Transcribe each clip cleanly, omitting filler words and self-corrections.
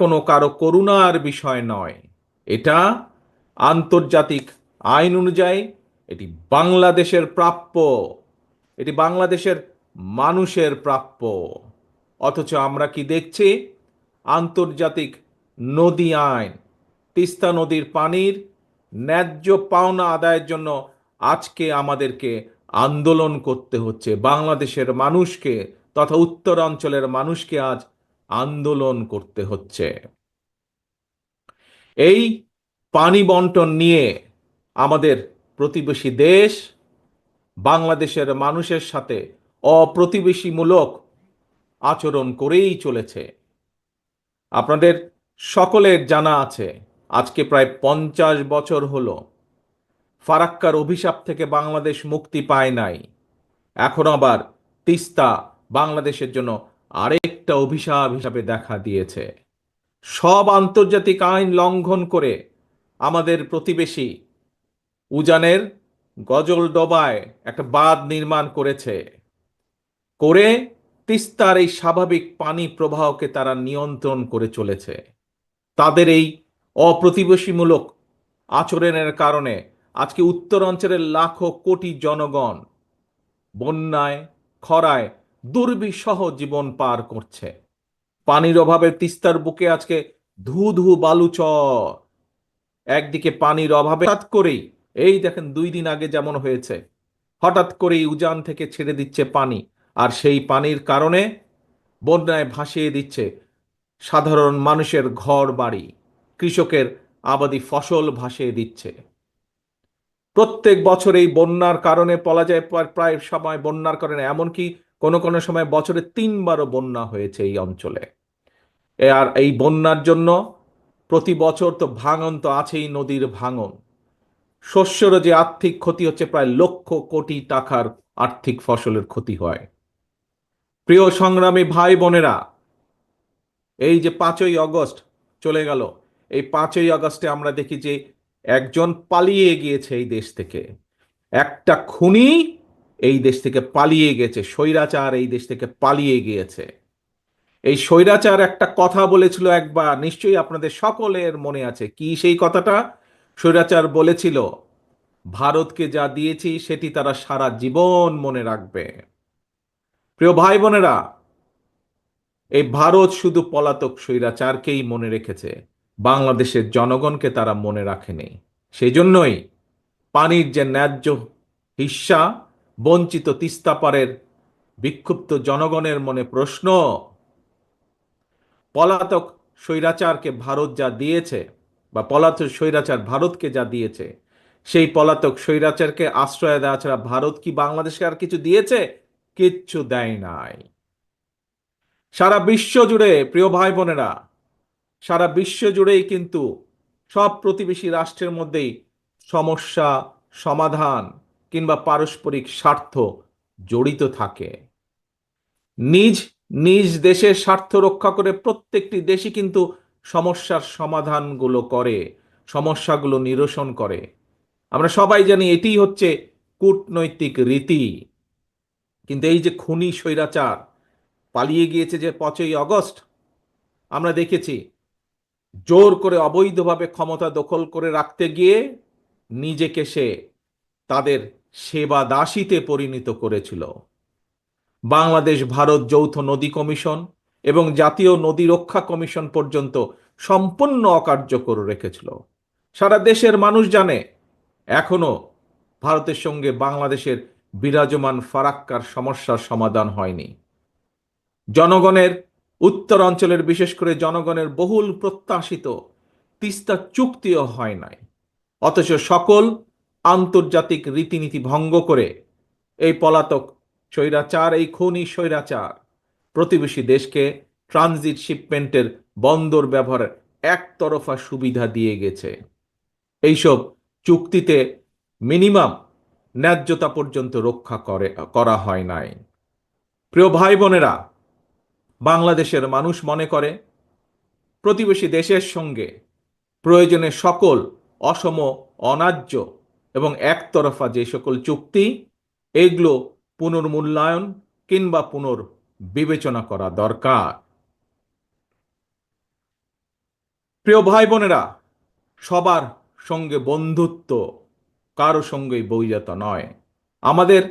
কোনো কারো করুণার বিষয় নয়, এটা আন্তর্জাতিক আইন অনুযায়ী এটি বাংলাদেশের প্রাপ্য, এটি বাংলাদেশের মানুষের প্রাপ্য। অথচ আমরা কি দেখছি? আন্তর্জাতিক নদী আইন, তিস্তা নদীর পানির ন্যায্য পাওনা আদায়ের জন্য আজকে আমাদেরকে আন্দোলন করতে হচ্ছে। বাংলাদেশের মানুষকে তথা উত্তরাঞ্চলের মানুষকে আজ আন্দোলন করতে হচ্ছে। এই পানি বন্টন নিয়ে আমাদের প্রতিবেশী দেশ বাংলাদেশের মানুষের সাথে অপ্রতিবেশীমূলক আচরণ করেই চলেছে। আপনাদের সকলের জানা আছে, আজকে প্রায় 50 বছর হলো ফারাক্কার অভিশাপ থেকে বাংলাদেশ মুক্তি পায় নাই। এখন আবার তিস্তা বাংলাদেশের জন্য আরেকটা অভিশাপ হিসাবে দেখা দিয়েছে। সব আন্তর্জাতিক আইন লঙ্ঘন করে আমাদের প্রতিবেশী উজানের গজলডোবায় একটা বাঁধ নির্মাণ করেছে, করে তিস্তার এই স্বাভাবিক পানি প্রবাহকে তারা নিয়ন্ত্রণ করে চলেছে। তাদের এই অপ্রতিবেশীমূলক আচরণের কারণে আজকে উত্তরাঞ্চলের লাখো কোটি জনগণ বন্যায়, খরায় দুর্বিষহ জীবন পার করছে। পানির অভাবে তিস্তার বুকে আজকে ধু ধু বালুচর। একদিকে পানির অভাবে হঠাৎ করেই, এই দেখেন 2 দিন আগে যেমন হয়েছে, হঠাৎ করেই উজান থেকে ছেড়ে দিচ্ছে পানি, আর সেই পানির কারণে বন্যায় ভাসিয়ে দিচ্ছে সাধারণ মানুষের ঘর বাড়ি, কৃষকের আবাদি ফসল ভাসিয়ে দিচ্ছে। প্রত্যেক বছর এই বন্যার কারণে বলা যায় প্রায় সময় বন্যার কারণে এমনকি কোনো কোনো সময় বছরে 3বারও বন্যা হয়েছে এই অঞ্চলে। আর এই বন্যার জন্য প্রতি বছর তো ভাঙন তো আছেই, নদীর ভাঙন, শস্যেরও যে আর্থিক ক্ষতি হচ্ছে, প্রায় লক্ষ কোটি টাকার আর্থিক ফসলের ক্ষতি হয়। প্রিয় সংগ্রামী ভাই বোনেরা, এই যে 5ই আগস্ট চলে গেল, এই 5ই আগস্টে আমরা দেখি যে একজন পালিয়ে গিয়েছে এই দেশ থেকে, একটা খুনি এই দেশ থেকে পালিয়ে গেছে, স্বৈরাচার এই দেশ থেকে পালিয়ে গিয়েছে। এই স্বৈরাচার একটা কথা বলেছিল একবার, নিশ্চয়ই আপনাদের সকলের মনে আছে। কি সেই কথাটা? স্বৈরাচার বলেছিল, ভারতকে যা দিয়েছি সেটি তারা সারা জীবন মনে রাখবে। প্রিয় ভাই বোনেরা, এই ভারত শুধু পলাতক স্বৈরাচারকেই মনে রেখেছে, বাংলাদেশের জনগণকে তারা মনে রাখেনি। সেই জন্যই পানির যে ন্যায্য হিস্যা বঞ্চিত তিস্তাপারের বিক্ষুব্ধ জনগণের মনে প্রশ্ন, পলাতক স্বৈরাচারকে ভারত যা দিয়েছে, বা পলাতক স্বৈরাচার ভারতকে যা দিয়েছে, সেই পলাতক স্বৈরাচারকে আশ্রয় দেওয়া ছাড়া ভারত কি বাংলাদেশকে আর কিছু দিয়েছে? কিচ্ছু দেয় নাই। সারা বিশ্ব জুড়ে, প্রিয় ভাই বোনেরা, সারা বিশ্ব জুড়েই কিন্তু সব প্রতিবেশী রাষ্ট্রের মধ্যেই সমস্যা সমাধান কিংবা পারস্পরিক স্বার্থ জড়িত থাকে। নিজ নিজ দেশের স্বার্থ রক্ষা করে প্রত্যেকটি দেশই কিন্তু সমস্যার সমাধানগুলো করে, সমস্যাগুলো নিরসন করে। আমরা সবাই জানি এটিই হচ্ছে কূটনৈতিক রীতি। কিন্তু এই যে খুনি স্বৈরাচার পালিয়ে গিয়েছে যে 5ই আগস্ট, আমরা দেখেছি জোর করে অবৈধভাবে ক্ষমতা দখল করে রাখতে গিয়ে নিজেকে সে তাদের সেবা দাসীতে পরিণত করেছিল। বাংলাদেশ ভারত যৌথ নদী কমিশন এবং জাতীয় নদী রক্ষা কমিশন পর্যন্ত সম্পূর্ণ অকার্যকর রেখেছিল। সারা দেশের মানুষ জানে এখনো ভারতের সঙ্গে বাংলাদেশের বিরাজমান ফারাক্কার সমস্যার সমাধান হয়নি। জনগণের, উত্তরাঞ্চলের বিশেষ করে জনগণের বহুল প্রত্যাশিত তিস্তা চুক্তিও হয় নাই। অথচ সকল আন্তর্জাতিক রীতিনীতি ভঙ্গ করে এই পলাতক স্বৈরাচার, এই খুনি স্বৈরাচার প্রতিবেশী দেশকে ট্রানজিট শিপমেন্টের বন্দর ব্যবহারের একতরফা সুবিধা দিয়ে গেছে। এইসব চুক্তিতে মিনিমাম ন্যায্যতা পর্যন্ত রক্ষা করা হয় নাই। প্রিয় ভাই বোনেরা, বাংলাদেশের মানুষ মনে করে প্রতিবেশী দেশের সঙ্গে প্রয়োজনে সকল অসম, অন্যায্য এবং একতরফা যে সকল চুক্তি, এগুলো পুনর্মূল্যায়ন কিংবা পুনর্বিবেচনা করা দরকার। প্রিয় ভাই বোনেরা, সবার সঙ্গে বন্ধুত্ব, কারো সঙ্গেই বৈরিতা নয়। আমাদের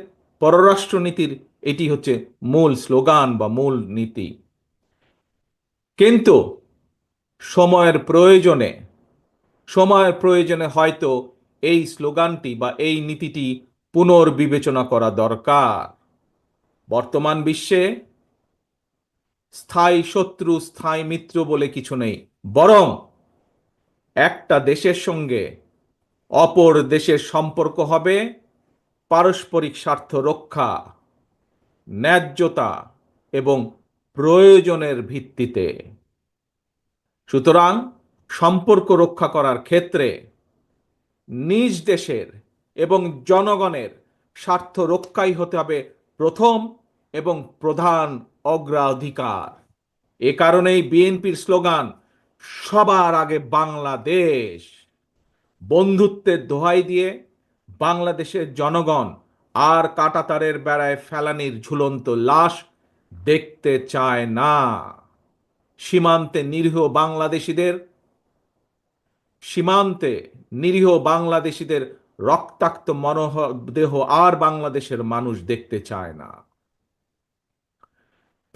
পররাষ্ট্রনীতির এটি হচ্ছে মূল স্লোগান বা মূল নীতি। কিন্তু সময়ের প্রয়োজনে সময়ের প্রয়োজনে হয়তো এই স্লোগানটি বা এই নীতিটি পুনর্বিবেচনা করা দরকার। বর্তমান বিশ্বে স্থায়ী শত্রু স্থায়ী মিত্র বলে কিছু নেই, বরং একটা দেশের সঙ্গে অপর দেশের সম্পর্ক হবে পারস্পরিক স্বার্থ রক্ষা, ন্যায্যতা এবং প্রয়োজনের ভিত্তিতে। সুতরাং সম্পর্ক রক্ষা করার ক্ষেত্রে নিজ দেশের এবং জনগণের স্বার্থ রক্ষাই হতে হবে প্রথম এবং প্রধান অগ্রাধিকার। এ কারণেই বিএনপির স্লোগান সবার আগে বাংলাদেশ। বন্ধুত্বের দোহাই দিয়ে বাংলাদেশের জনগণ আর কাঁটাতারের বেড়ায় ফেলানির ঝুলন্ত লাশ দেখতে চায় না। সীমান্তে নিরীহ বাংলাদেশিদের সীমান্তে নিরীহ বাংলাদেশিদের রক্তাক্ত মরদেহ আর বাংলাদেশের মানুষ দেখতে চায় না।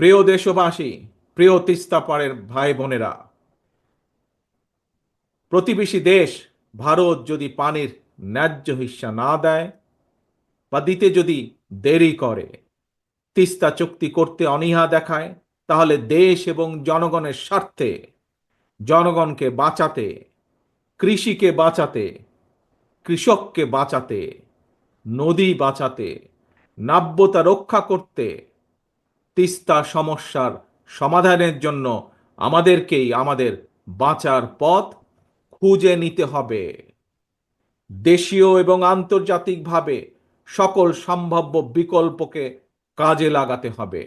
প্রিয় দেশবাসী, প্রিয় তিস্তা পাড়ের ভাই বোনেরা, প্রতিবেশী দেশ ভারত যদি পানির ন্যায্য হিস্সা না দেয় বা দিতে যদি দেরি করে, তিস্তা চুক্তি করতে অনীহা দেখায়, তাহলে দেশ এবং জনগণের স্বার্থে, জনগণকে বাঁচাতে, কৃষিকে বাঁচাতে, কৃষককে বাঁচাতে, নদী বাঁচাতে, নাব্যতা রক্ষা করতে, তিস্তা সমস্যার সমাধানের জন্য আমাদেরকেই আমাদের বাঁচার পথ খুঁজে নিতে হবে। দেশীয় এবং আন্তর্জাতিকভাবে সকল সম্ভাব্য বিকল্পকে কাজে লাগাতে হবে।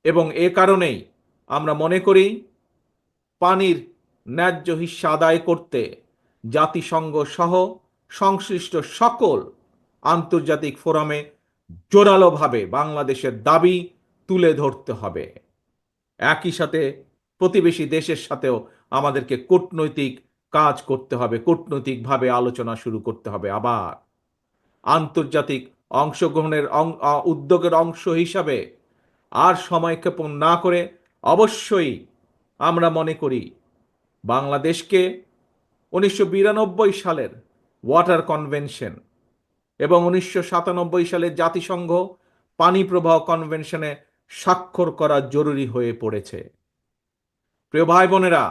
এবং এ কারণেই আমরা মনে করি পানির ন্যায্য হিস্যা আদায় করতে জাতিসংঘ সহ সংশ্লিষ্ট সকল আন্তর্জাতিক ফোরামে জোরালোভাবে বাংলাদেশের দাবি তুলে ধরতে হবে। একই সাথে প্রতিবেশী দেশের সাথেও আমাদেরকে কূটনৈতিক কাজ করতে হবে, কূটনৈতিকভাবে আলোচনা শুরু করতে হবে। আবার আন্তর্জাতিক অংশগ্রহণের উদ্যোগের অংশ হিসাবে আর সময়ক্ষেপণ না করে অবশ্যই আমরা মনে করি বাংলাদেশকে 1992 সালের ওয়াটার কনভেনশন এবং 1997 সালের জাতিসংঘ পানি প্রবাহ কনভেনশনে স্বাক্ষর করা জরুরি হয়ে পড়েছে। প্রিয় ভাই বোনেরা,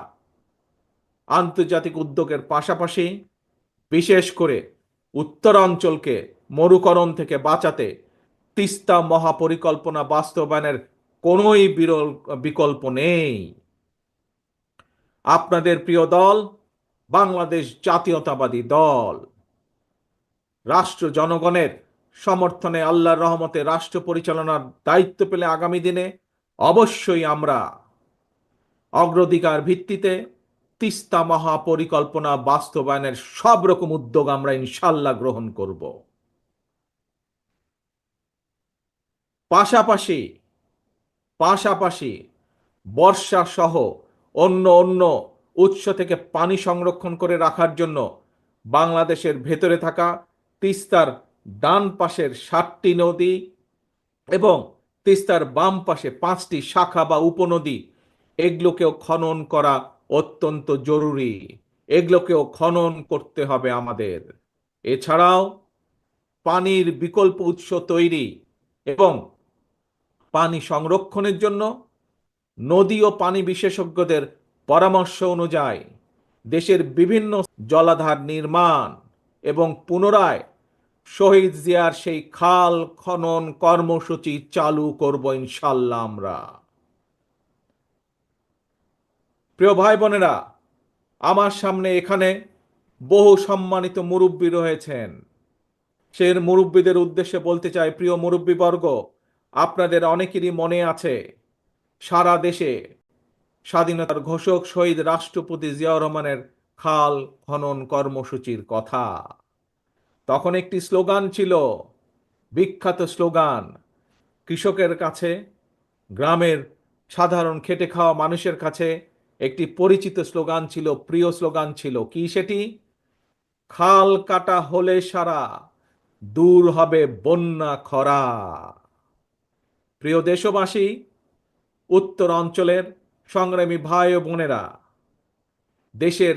আন্তর্জাতিক উদ্যোগের পাশাপাশি বিশেষ করে উত্তরাঞ্চলকে মরুকরণ থেকে বাঁচাতে তিস্তা মহাপরিকল্পনা বাস্তবায়নের কোনোই বিকল্প নেই। আপনাদের প্রিয় দল বাংলাদেশ জাতীয়তাবাদী দল রাষ্ট্র জনগণের সমর্থনে আল্লাহর রহমতে রাষ্ট্র পরিচালনার দায়িত্ব পেলে আগামী দিনে অবশ্যই আমরা অগ্রাধিকার ভিত্তিতে তিস্তা মহাপরিকল্পনা বাস্তবায়নের সব রকম উদ্যোগ আমরা ইনশাল্লাহ গ্রহণ করব। পাশাপাশি পাশাপাশি বর্ষা সহ অন্য অন্য উৎস থেকে পানি সংরক্ষণ করে রাখার জন্য বাংলাদেশের ভেতরে থাকা তিস্তার ডান পাশের 7টি নদী এবং তিস্তার বাম পাশে 5টি শাখা বা উপনদী, এগুলোকেও খনন করা অত্যন্ত জরুরি। এগুলোকেও খনন করতে হবে আমাদের। এছাড়াও পানির বিকল্প উৎস তৈরি এবং পানি সংরক্ষণের জন্য নদী ও পানি বিশেষজ্ঞদের পরামর্শ অনুযায়ী দেশের বিভিন্ন জলাধার নির্মাণ এবং পুনরায় শহীদ জিয়ার সেই খাল খনন কর্মসূচি চালু করব ইনশাল্লাহ আমরা। প্রিয় ভাই বোনেরা, আমার সামনে এখানে বহু সম্মানিত মুরব্বী রয়েছেন। সে মুরব্বীদের উদ্দেশ্যে বলতে চাই, প্রিয় মুরব্বীবর্গ, আপনাদের অনেকেরই মনে আছে সারা দেশে স্বাধীনতার ঘোষক শহীদ রাষ্ট্রপতি জিয়াউর রহমানের খাল খনন কর্মসূচির কথা। তখন একটি স্লোগান ছিল, বিখ্যাত স্লোগান, কৃষকের কাছে, গ্রামের সাধারণ খেটে খাওয়া মানুষের কাছে একটি পরিচিত স্লোগান ছিল, প্রিয় স্লোগান ছিল, কি সেটি? খাল কাটা হলে সারা, দূর হবে বন্যা খরা। প্রিয় দেশবাসী, উত্তর অঞ্চলের সংগ্রামী ভাই ও বোনেরা, দেশের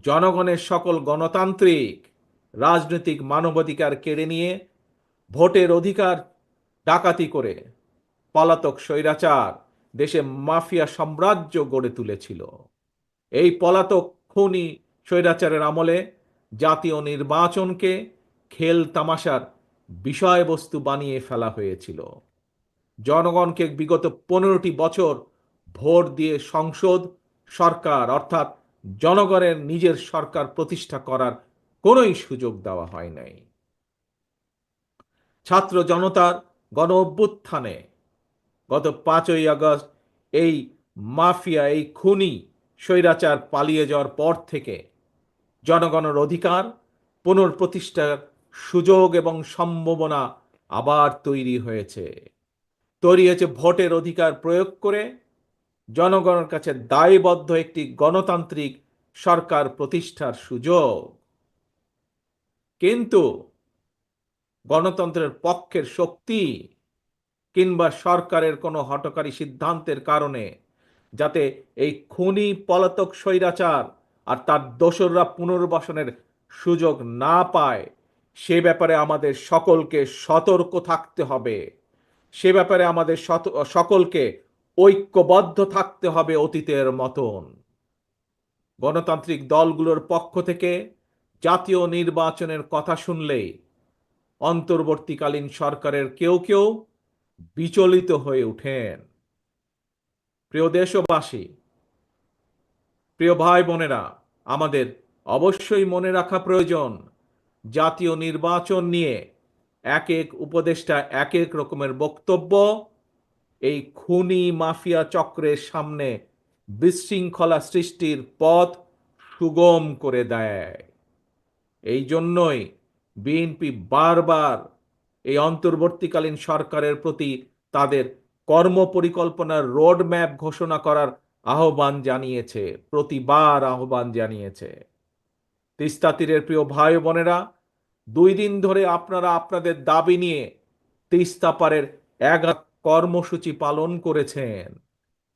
জনগণের সকল গণতান্ত্রিক রাজনৈতিক মানবাধিকার কেড়ে নিয়ে ভোটের অধিকার ডাকাতি করে পলাতক স্বৈরাচার দেশে মাফিয়া সাম্রাজ্য গড়ে তুলেছিল। এই পলাতক খুনি স্বৈরাচারের আমলে জাতীয় নির্বাচনকে খেল তামাশার বিষয়বস্তু বানিয়ে ফেলা হয়েছিল। জনগণকে বিগত 15টি বছর ভোট দিয়ে সংসদ সরকার অর্থাৎ জনগণের নিজের সরকার প্রতিষ্ঠা করার কোনোই সুযোগ দেওয়া হয় নাই। ছাত্র জনতার গণ অভ্যুত্থানে গত 5ই আগস্ট এই মাফিয়া, এই খুনি স্বৈরাচার পালিয়ে যাওয়ার পর থেকে জনগণের অধিকার পুনঃপ্রতিষ্ঠার সুযোগ এবং সম্ভাবনা আবার তৈরি হয়েছে। ভোটের অধিকার প্রয়োগ করে জনগণের কাছে দায়বদ্ধ একটি গণতান্ত্রিক সরকার প্রতিষ্ঠার সুযোগ। কিন্তু গণতন্ত্রের পক্ষের শক্তি কিংবা সরকারের কোনো হঠকারী সিদ্ধান্তের কারণে যাতে এই খুনি পলাতক স্বৈরাচার আর তার দোসররা পুনর্বাসনের সুযোগ না পায়, সে ব্যাপারে আমাদের সকলকে সতর্ক থাকতে হবে। সে ব্যাপারে আমাদের সকলকে ঐক্যবদ্ধ থাকতে হবে অতীতের মতন। গণতান্ত্রিক দলগুলোর পক্ষ থেকে জাতীয় নির্বাচনের কথা শুনলেই অন্তর্বর্তীকালীন সরকারের কেউ কেউ বিচলিত হয়ে ওঠেন। প্রিয় দেশবাসী, প্রিয় ভাই বোনেরা, আমাদের অবশ্যই মনে রাখা প্রয়োজন, জাতীয় নির্বাচন নিয়ে এক এক উপদেষ্টা এক এক রকমের বক্তব্য এই খুনি মাফিয়া চক্রের সামনে বিশৃঙ্খলা সৃষ্টির পথ সুগম করে দেয়। এই জন্যই বিএনপি বারবার এই অন্তর্বর্তীকালীন সরকারের প্রতি তাদের কর্মপরিকল্পনার রোড ম্যাপ ঘোষণা করার আহ্বান জানিয়েছে, প্রতিবার আহ্বান জানিয়েছে। তিস্তা তীরের প্রিয় ভাই বোনেরা, 2 দিন ধরে আপনারা আপনাদের দাবি নিয়ে তিস্তা পারের এক কর্মসূচি পালন করেছেন।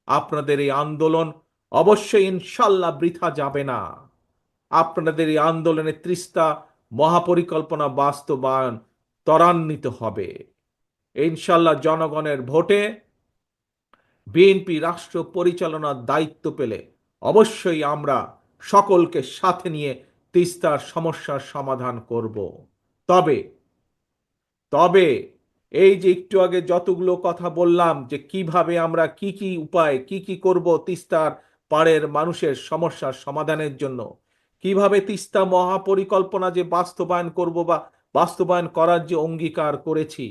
আপনাদের এই আন্দোলন অবশ্যই ইনশাল্লাহ বৃথা যাবে না। আপনাদের এই আন্দোলনে তিস্তা মহাপরিকল্পনা বাস্তবায়ন ত্বরান্বিত হবে ইনশাল্লাহ। জনগণের ভোটে বিএনপি রাষ্ট্র পরিচালনার দায়িত্ব পেলে অবশ্যই আমরা সকলকে সাথে নিয়ে তিস্তার সমস্যার সমাধান করব। তবে তবে এই যে একটু আগে যতগুলো কথা বললাম, যে কিভাবে আমরা কি কি উপায় কি করব তিস্তার পাড়ের মানুষের সমস্যার সমাধানের জন্য, কিভাবে তিস্তা মহাপরিকল্পনা যে বাস্তবায়ন করব বা বাস্তবায়ন করার যে অঙ্গীকার করেছি,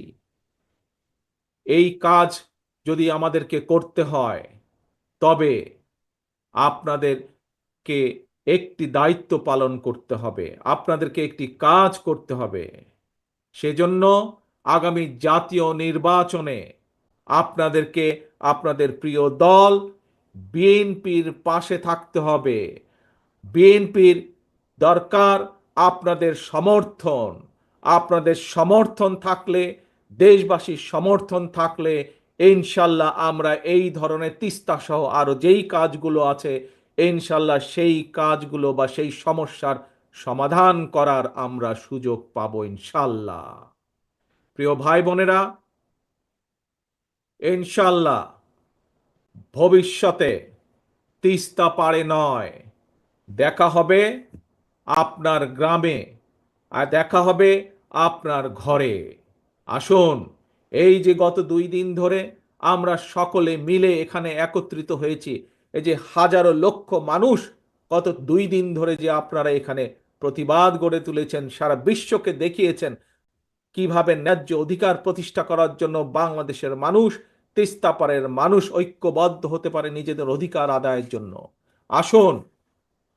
এই কাজ যদি আমাদেরকে করতে হয় তবে আপনাদেরকে একটি দায়িত্ব পালন করতে হবে, আপনাদেরকে একটি কাজ করতে হবে। সেজন্য আগামী জাতীয় নির্বাচনে আপনাদেরকে আপনাদের প্রিয় দল বিএনপির পাশে থাকতে হবে। বিএনপির দরকার আপনাদের সমর্থন। আপনাদের সমর্থন থাকলে, দেশবাসীর সমর্থন থাকলে ইনশাল্লাহ আমরা এই ধরনের তিস্তা সহ আরো যেই কাজগুলো আছে ইনশাল্লাহ সেই কাজগুলো বা সেই সমস্যার সমাধান করার আমরা সুযোগ পাবো ইনশাল্লাহ। প্রিয় ভাই বোনেরা, ইনশাল্লাহ ভবিষ্যতে তিস্তা পারে নয়, দেখা হবে আপনার গ্রামে, আর দেখা হবে আপনার ঘরে। আসুন, এই যে গত 2 দিন ধরে আমরা সকলে মিলে এখানে একত্রিত হয়েছি, এই যে হাজারো লক্ষ মানুষ গত 2 দিন ধরে যে আপনারা এখানে প্রতিবাদ গড়ে তুলেছেন, সারা বিশ্বকে দেখিয়েছেন কিভাবে ন্যায্য অধিকার প্রতিষ্ঠা করার জন্য বাংলাদেশের মানুষ, তিস্তা পারের মানুষ ঐক্যবদ্ধ হতে পারে নিজেদের অধিকার আদায়ের জন্য। আসুন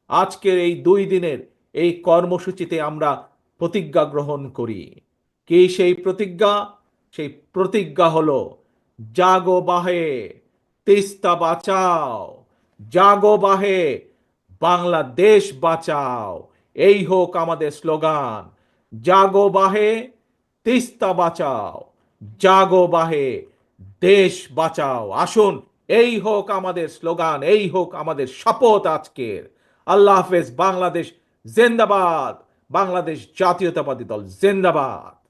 আজকের এই 2 দিনের এই কর্মসূচিতে আমরা প্রতিজ্ঞা গ্রহণ করি। কি সেই প্রতিজ্ঞা? সেই প্রতিজ্ঞা হলো জাগো বাহে, তিস্তা বাঁচাও, জাগো বাহে, বাংলাদেশ বাঁচাও, এই হোক আমাদের স্লোগান। জাগো বাহে, তিস্তা বাঁচাও, জাগো বাহে, দেশ বাঁচাও। আসুন, এই হোক আমাদের স্লোগান, এই হোক আমাদের শপথ আজকের। আল্লাহ হাফেজ। বাংলাদেশ জিন্দাবাদ। বাংলাদেশ জাতীয়তাবাদী দল জিন্দাবাদ।